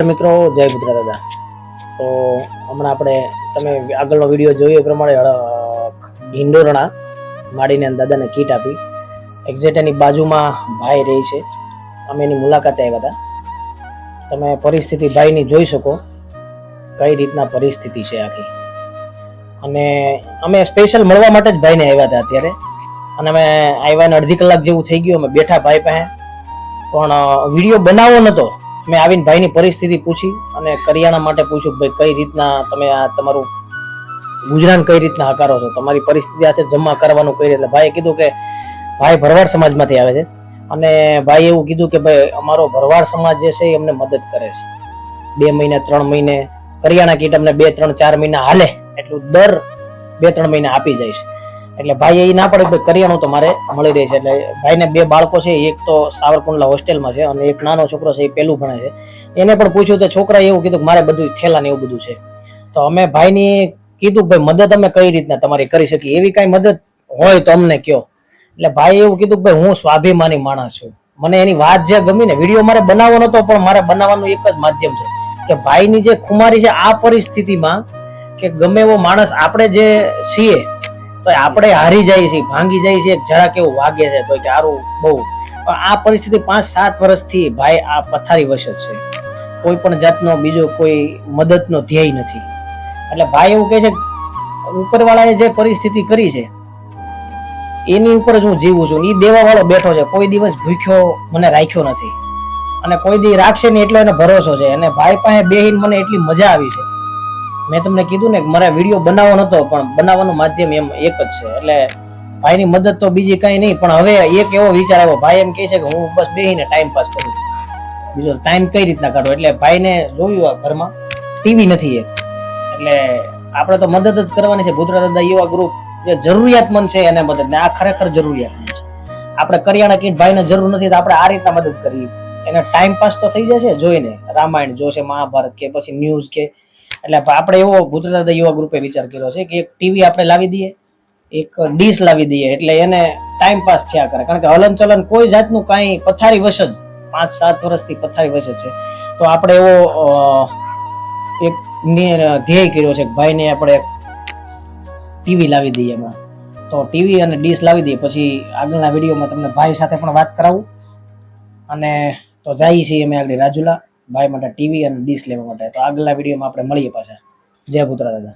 મિત્રો જય પુત્ર દાદા. તો હમણાં આપણે તમે આગળનો વિડીયો જોયો એ પ્રમાણે હિંડોરણા માડીને દાદાને કીટ આપી. એક્ઝેક્ટ એની બાજુમાં ભાઈ રહે છે. અમે એની મુલાકાતે આવ્યા હતા. તમે પરિસ્થિતિ ભાઈની જોઈ શકો કઈ રીતના પરિસ્થિતિ છે આખી. અને અમે સ્પેશિયલ મળવા માટે જ ભાઈને આવ્યા હતા અત્યારે. અને અમે આવ્યાને અડધી કલાક જેવું થઈ ગયું. અમે બેઠા ભાઈ પાસે, પણ વિડીયો બનાવવો નહોતો. મેં આવીને ભાઈની પરિસ્થિતિ પૂછી અને કરિયાણા માટે પૂછ્યું, ભાઈ કઈ રીતના તમે આ તમારું ગુજરાન કઈ રીતના હકારો છો, તમારી પરિસ્થિતિ આ છે, જમા કરવાનું કઈ રીતે. ભાઈએ કીધું કે ભાઈ ભરવાડ સમાજમાંથી આવે છે અને ભાઈ એવું કીધું કે ભાઈ અમારો ભરવાડ સમાજ જે છે એ અમને મદદ કરે છે. 2 મહિને 3 મહિને કરિયાણા કીટ અમને 2 3 4 મહિના હાલે એટલું દર 2 3 મહિને આપી જાય છે. એટલે ભાઈ એ ના પડે કે કરિયાણું તો મારે મળી રહે છે. એટલે ભાઈને 2 બાળકો છે, એક તો સાવરકુંડલા હોસ્ટેલમાં છે અને એક નાનો છોકરો છે, એ પહેલું ભણે છે. એને પણ પૂછ્યું તો છોકરાએ એવું કીધું કે મારે બધું થેલા ને એવું બધું છે. તો અમે ભાઈની કીધું ભાઈ મદદ અમે કઈ રીતના તમારી કરી શકીએ, એવી કઈ મદદ હોય તો અમને કયો. એટલે ભાઈ એવું કીધું કે ભાઈ હું સ્વાભિમાની માણસ છું, મને એની વાત જે ગમી ને, વિડીયો મારે બનાવવો નતો પણ મારે બનાવવાનું એક જ માધ્યમ છે કે ભાઈની જે ખુમારી છે આ પરિસ્થિતિમાં, કે ગમે એવો માણસ આપણે જે છીએ તો આપણે હારી જાય છે, ભાંગી જાય છે, જરા કેવું વાગે છે તો કે હારું બહુ. પણ આ પરિસ્થિતિ 5-7 વર્ષથી ભાઈ આ પથારી વશ જ છે. કોઈ પણ જાતનો બીજો કોઈ મદદનો ધ્યેય નથી. એટલે ભાઈ એવું કહે છે ઉપરવાળાએ જે પરિસ્થિતિ કરી છે એની ઉપર જ હું જીવું છું. એ દેવા વાળો બેઠો છે, કોઈ દિવસ ભૂખ્યો મને રાખ્યો નથી અને કોઈ દી રાખશે નહીં એટલો એને ભરોસો છે. અને ભાઈ પાસે બેહીને મને એટલી મજા આવી છે. મેં તમને કીધું ને કે મારે વિડીયો બનાવવો નતો પણ બનાવવાનું માધ્યમ એમ એક જ છે. એટલે ભાઈની મદદ તો બીજી કઈ નહીં, પણ હવે એક એવો વિચાર આવ્યો. ભાઈ એમ કહે છે કે હું બસ બેહીને ટાઈમ પાસ કરું, બીજો ટાઈમ કઈ રીતના કાઢો. એટલે ભાઈને જોયું ઘરમાં ટીવી નથી એક, એટલે આપણે તો મદદ જ કરવાની છે. ભૂતરા દાદા યુવા ગ્રુપ જે જરૂરિયાતમંદ છે એને મદદ, ને આ ખરેખર જરૂરિયાતમંદ છે. આપણે કરિયાણા કીટ ભાઈને જરૂર નથી તો આપણે આ રીતના મદદ કરીએ. એને ટાઈમ પાસ તો થઈ જશે જોઈને, રામાયણ જોશે, મહાભારત કે પછી ન્યૂઝ કે. એટલે આપણે એવો ભૂતરા દાદા યુવા ગ્રુપે વિચાર કર્યો છે કે એક ટીવી આપણે લાવી દઈએ, એક ડીશ લાવી દઈએ, એટલે એને ટાઈમ પાસ થયા કરે. કારણ કે હલન ચલન કોઈ જાતનું કાંઈ પથારી વશ જ 5-7 વર્ષથી પથારી વશ છે. તો આપણે એવો એક ધ્યેય કર્યો છે કે ભાઈને આપણે ટીવી લાવી દઈએ એમાં. તો ટીવી અને ડીશ લાવી દઈએ. પછી આગળના વિડીયોમાં તમને ભાઈ સાથે પણ વાત કરાવું. અને તો જઈએ છીએ અમે આગળ રાજુલા ભાઈ માટે ટીવી અને ડીશ લેવા માટે. તો આગળના વિડીયોમાં આપણે મળીએ પાછા. જય ભૂતરા દાદા.